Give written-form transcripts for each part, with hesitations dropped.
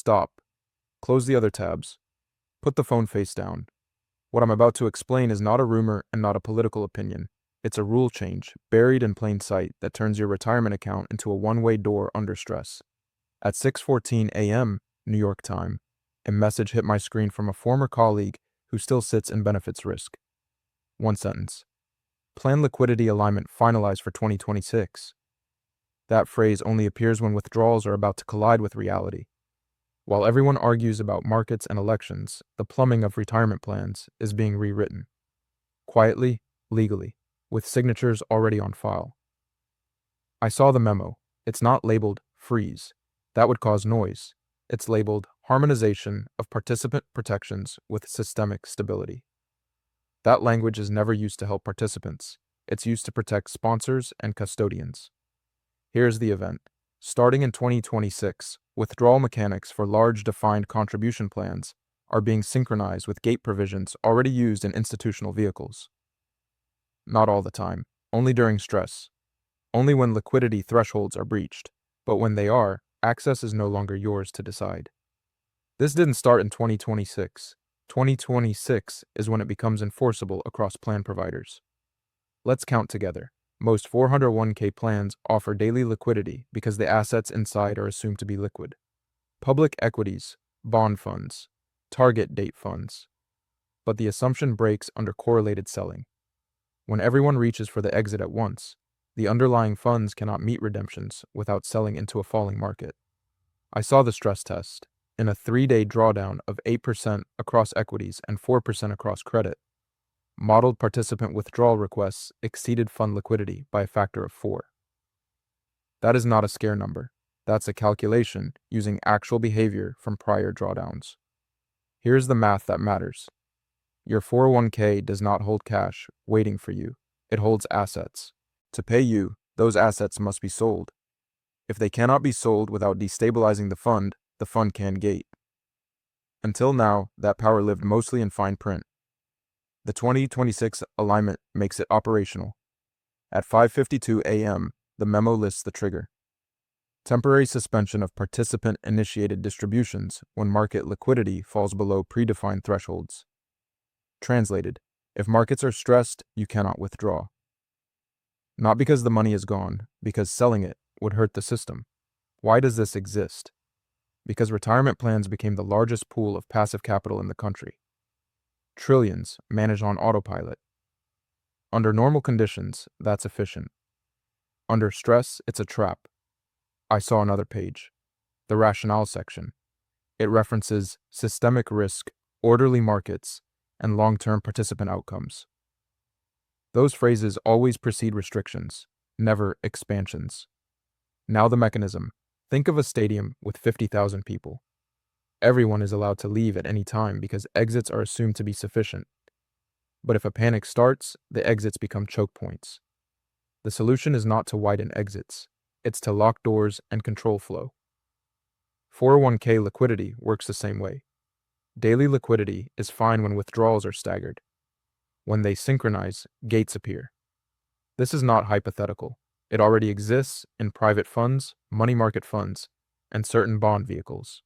Stop. Close the other tabs. Put the phone face down. What I'm about to explain is not a rumor and not a political opinion. It's a rule change, buried in plain sight, that turns your retirement account into a one-way door under stress. At 6:14 a.m. New York time, a message hit my screen from a former colleague who still sits in benefits risk. One sentence. Plan liquidity alignment finalized for 2026. That phrase only appears when withdrawals are about to collide with reality. While everyone argues about markets and elections, the plumbing of retirement plans is being rewritten. Quietly, legally, with signatures already on file. I saw the memo. It's not labeled freeze. That would cause noise. It's labeled harmonization of participant protections with systemic stability. That language is never used to help participants. It's used to protect sponsors and custodians. Here's the event. Starting in 2026, withdrawal mechanics for large defined contribution plans are being synchronized with gate provisions already used in institutional vehicles. Not all the time, only during stress, only when liquidity thresholds are breached, but when they are, access is no longer yours to decide. This didn't start in 2026. 2026 is when it becomes enforceable across plan providers. Let's count together. Most 401k plans offer daily liquidity because the assets inside are assumed to be liquid. Public equities, bond funds, target date funds. But the assumption breaks under correlated selling. When everyone reaches for the exit at once, the underlying funds cannot meet redemptions without selling into a falling market. I saw the stress test. In a 3-day drawdown of 8% across equities and 4% across credit, modeled participant withdrawal requests exceeded fund liquidity by a factor of 4. That is not a scare number. That's a calculation using actual behavior from prior drawdowns. Here's the math that matters. Your 401k does not hold cash waiting for you. It holds assets. To pay you, those assets must be sold. If they cannot be sold without destabilizing the fund can gate. Until now, that power lived mostly in fine print. The 2026 alignment makes it operational. At 5:52 a.m., the memo lists the trigger. Temporary suspension of participant-initiated distributions when market liquidity falls below predefined thresholds. Translated, if markets are stressed, you cannot withdraw. Not because the money is gone, because selling it would hurt the system. Why does this exist? Because retirement plans became the largest pool of passive capital in the country. Trillions managed on autopilot. Under normal conditions, that's efficient. Under stress, it's a trap. I saw another page, the rationale section. It references systemic risk, orderly markets, and long-term participant outcomes. Those phrases always precede restrictions, never expansions. Now the mechanism. Think of a stadium with 50,000 people. Everyone is allowed to leave at any time because exits are assumed to be sufficient. But if a panic starts, the exits become choke points. The solution is not to widen exits. It's to lock doors and control flow. 401k liquidity works the same way. Daily liquidity is fine when withdrawals are staggered. When they synchronize, gates appear. This is not hypothetical. It already exists in private funds, money market funds, and certain bond vehicles.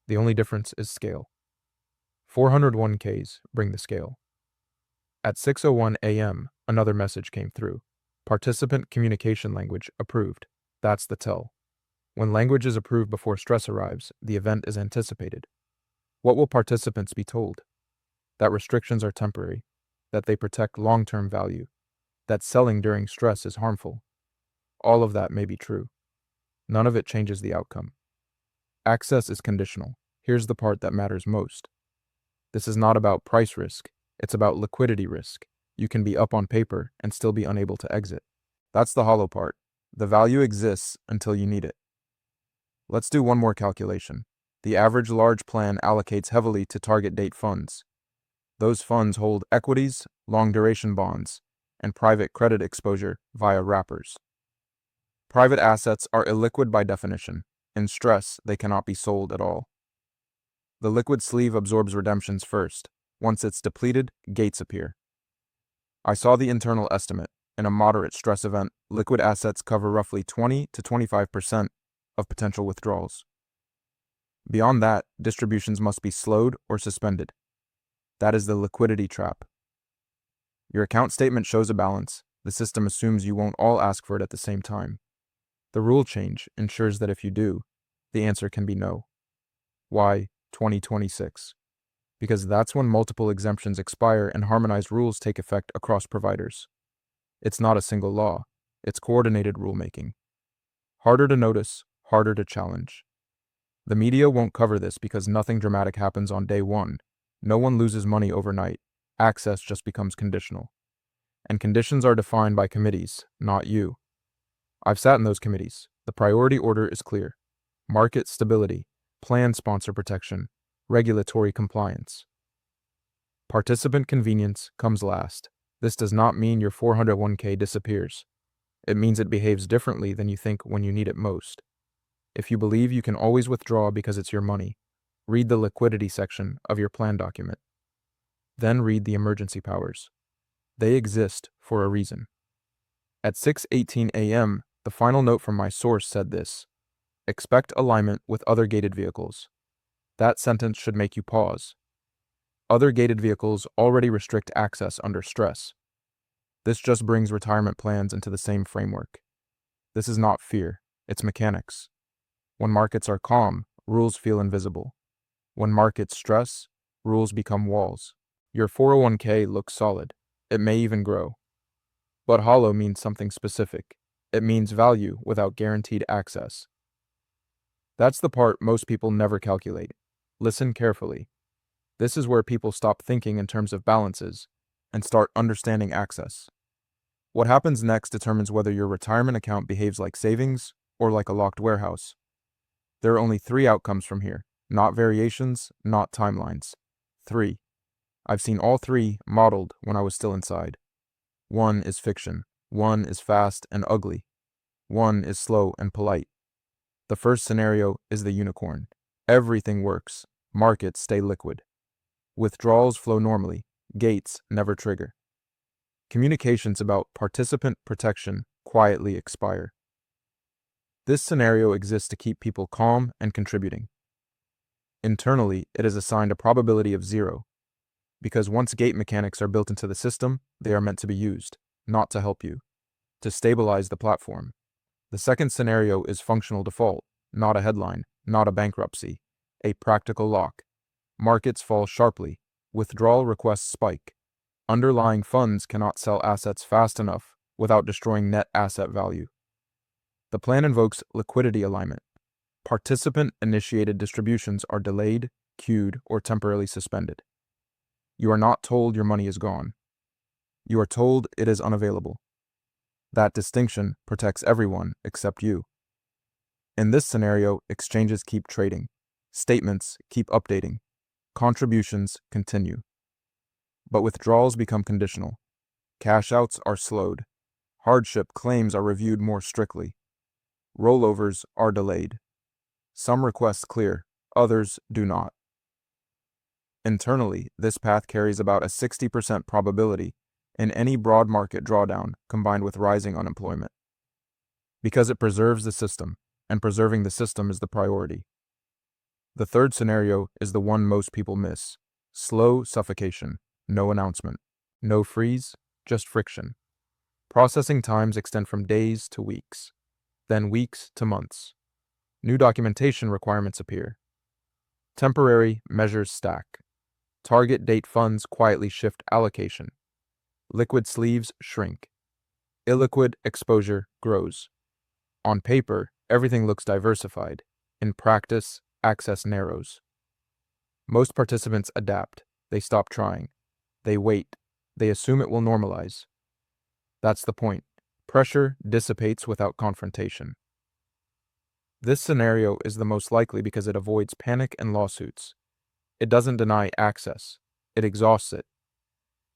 The only difference is scale. 401ks bring the scale. At 6:01 a.m., another message came through. Participant communication language approved. That's the tell. When language is approved before stress arrives, the event is anticipated. What will participants be told? That restrictions are temporary, that they protect long-term value, that selling during stress is harmful. All of that may be true. None of it changes the outcome. Access is conditional. Here's the part that matters most. This is not about price risk. It's about liquidity risk. You can be up on paper and still be unable to exit. That's the hollow part. The value exists until you need it. Let's do one more calculation. The average large plan allocates heavily to target date funds. Those funds hold equities, long-duration bonds, and private credit exposure via wrappers. Private assets are illiquid by definition. In stress, they cannot be sold at all. The liquid sleeve absorbs redemptions first. Once it's depleted, gates appear. I saw the internal estimate. In a moderate stress event, liquid assets cover roughly 20 to 25% of potential withdrawals. Beyond that, distributions must be slowed or suspended. That is the liquidity trap. Your account statement shows a balance. The system assumes you won't all ask for it at the same time. The rule change ensures that if you do, the answer can be no. Why 2026? Because that's when multiple exemptions expire and harmonized rules take effect across providers. It's not a single law, it's coordinated rulemaking. Harder to notice, harder to challenge. The media won't cover this because nothing dramatic happens on day one. No one loses money overnight. Access just becomes conditional. And conditions are defined by committees, not you. I've sat in those committees. The priority order is clear. Market stability, plan sponsor protection, regulatory compliance. Participant convenience comes last. This does not mean your 401k disappears. It means it behaves differently than you think when you need it most. If you believe you can always withdraw because it's your money, read the liquidity section of your plan document. Then read the emergency powers. They exist for a reason. At 6:18 a.m., the final note from my source said this: expect alignment with other gated vehicles. That sentence should make you pause. Other gated vehicles already restrict access under stress. This just brings retirement plans into the same framework. This is not fear, it's mechanics. When markets are calm, rules feel invisible. When markets stress, rules become walls. Your 401k looks solid. It may even grow. But hollow means something specific. It means value without guaranteed access. That's the part most people never calculate. Listen carefully. This is where people stop thinking in terms of balances and start understanding access. What happens next determines whether your retirement account behaves like savings or like a locked warehouse. There are only 3 outcomes from here, not variations, not timelines. 3. I've seen all 3 modeled when I was still inside. 1 is fiction. 1 is fast and ugly. 1 is slow and polite. The first scenario is the unicorn. Everything works. Markets stay liquid. Withdrawals flow normally. Gates never trigger. Communications about participant protection quietly expire. This scenario exists to keep people calm and contributing. Internally, it is assigned a probability of 0, because once gate mechanics are built into the system, they are meant to be used, not to help you, to stabilize the platform. The second scenario is functional default, not a headline, not a bankruptcy, a practical lock. Markets fall sharply, withdrawal requests spike. Underlying funds cannot sell assets fast enough without destroying net asset value. The plan invokes liquidity alignment. Participant-initiated distributions are delayed, queued, or temporarily suspended. You are not told your money is gone. You are told it is unavailable. That distinction protects everyone except you. In this scenario, exchanges keep trading. Statements keep updating. Contributions continue. But withdrawals become conditional. Cash outs are slowed. Hardship claims are reviewed more strictly. Rollovers are delayed. Some requests clear, others do not. Internally, this path carries about a 60% probability in any broad market drawdown combined with rising unemployment. Because it preserves the system, and preserving the system is the priority. The third scenario is the one most people miss. Slow suffocation, no announcement, no freeze, just friction. Processing times extend from days to weeks, then weeks to months. New documentation requirements appear. Temporary measures stack. Target date funds quietly shift allocation. Liquid sleeves shrink. Illiquid exposure grows. On paper, everything looks diversified. In practice, access narrows. Most participants adapt. They stop trying. They wait. They assume it will normalize. That's the point. Pressure dissipates without confrontation. This scenario is the most likely because it avoids panic and lawsuits. It doesn't deny access. It exhausts it.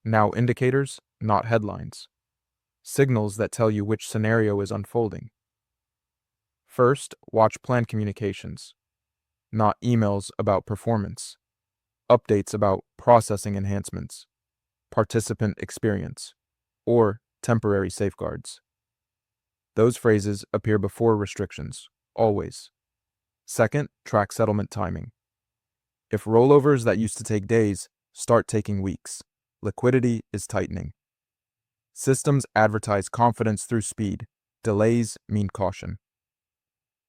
Now indicators, not headlines. Signals that tell you which scenario is unfolding. First, watch plan communications. Not emails about performance. Updates about processing enhancements, participant experience, or temporary safeguards. Those phrases appear before restrictions, always. Second, track settlement timing. If rollovers that used to take days start taking weeks, liquidity is tightening. Systems advertise confidence through speed. Delays mean caution.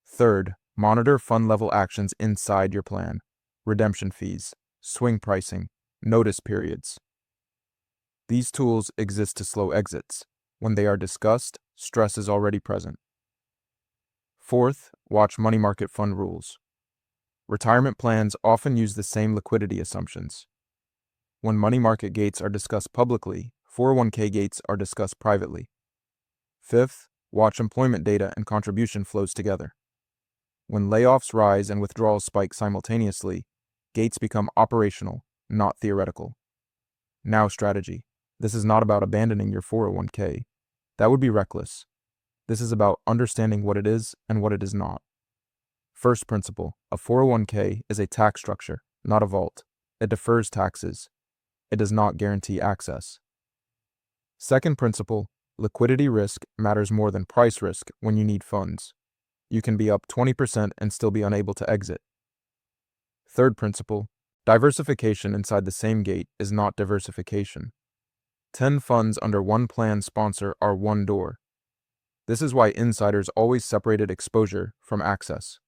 Third, monitor fund level actions inside your plan. Redemption fees, swing pricing, notice periods. These tools exist to slow exits. When they are discussed, stress is already present. Fourth, watch money market fund rules. Retirement plans often use the same liquidity assumptions. When money market gates are discussed publicly, 401k gates are discussed privately. Fifth, watch employment data and contribution flows together. When layoffs rise and withdrawals spike simultaneously, gates become operational, not theoretical. Now, strategy. This is not about abandoning your 401k. That would be reckless. This is about understanding what it is and what it is not. First principle, a 401k is a tax structure, not a vault. It defers taxes. It does not guarantee access. Second principle, liquidity risk matters more than price risk when you need funds. You can be up 20% and still be unable to exit. Third principle, diversification inside the same gate is not diversification. 10 funds under one plan sponsor are one door. This is why insiders always separated exposure from access.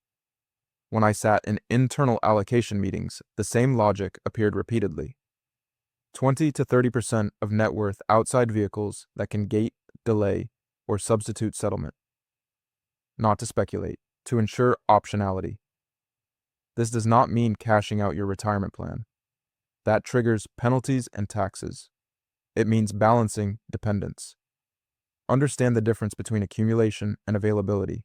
When I sat in internal allocation meetings, the same logic appeared repeatedly. 20 to 30% of net worth outside vehicles that can gate, delay, or substitute settlement. Not to speculate, to ensure optionality. This does not mean cashing out your retirement plan. That triggers penalties and taxes. It means balancing dependence. Understand the difference between accumulation and availability.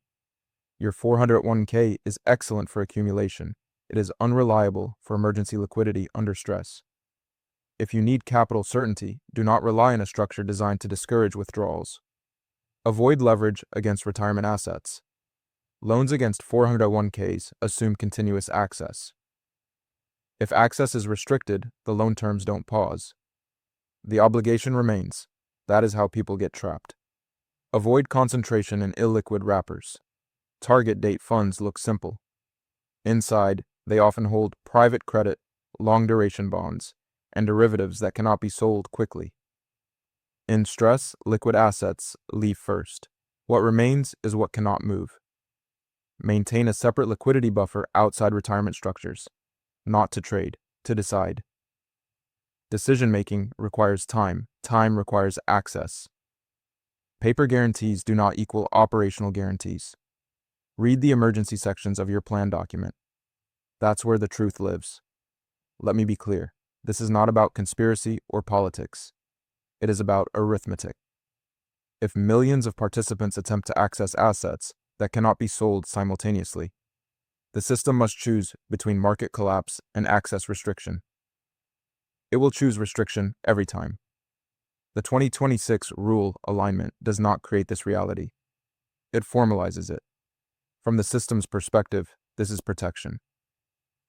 Your 401k is excellent for accumulation. It is unreliable for emergency liquidity under stress. If you need capital certainty, do not rely on a structure designed to discourage withdrawals. Avoid leverage against retirement assets. Loans against 401ks assume continuous access. If access is restricted, the loan terms don't pause. The obligation remains. That is how people get trapped. Avoid concentration in illiquid wrappers. Target date funds look simple. Inside, they often hold private credit, long-duration bonds, and derivatives that cannot be sold quickly. In stress, liquid assets leave first. What remains is what cannot move. Maintain a separate liquidity buffer outside retirement structures. Not to trade, to decide. Decision-making requires time. Time requires access. Paper guarantees do not equal operational guarantees. Read the emergency sections of your plan document. That's where the truth lives. Let me be clear. This is not about conspiracy or politics. It is about arithmetic. If millions of participants attempt to access assets that cannot be sold simultaneously, the system must choose between market collapse and access restriction. It will choose restriction every time. The 2026 rule alignment does not create this reality. It formalizes it. From the system's perspective, this is protection.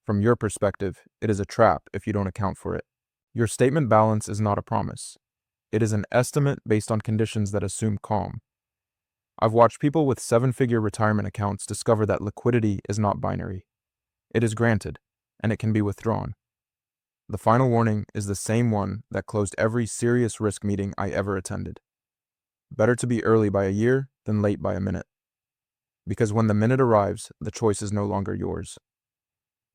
From your perspective, it is a trap if you don't account for it. Your statement balance is not a promise. It is an estimate based on conditions that assume calm. I've watched people with seven-figure retirement accounts discover that liquidity is not binary. It is granted, and it can be withdrawn. The final warning is the same one that closed every serious risk meeting I ever attended. Better to be early by a year than late by a minute. Because when the minute arrives, the choice is no longer yours.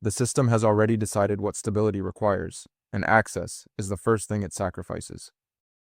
The system has already decided what stability requires, and access is the first thing it sacrifices.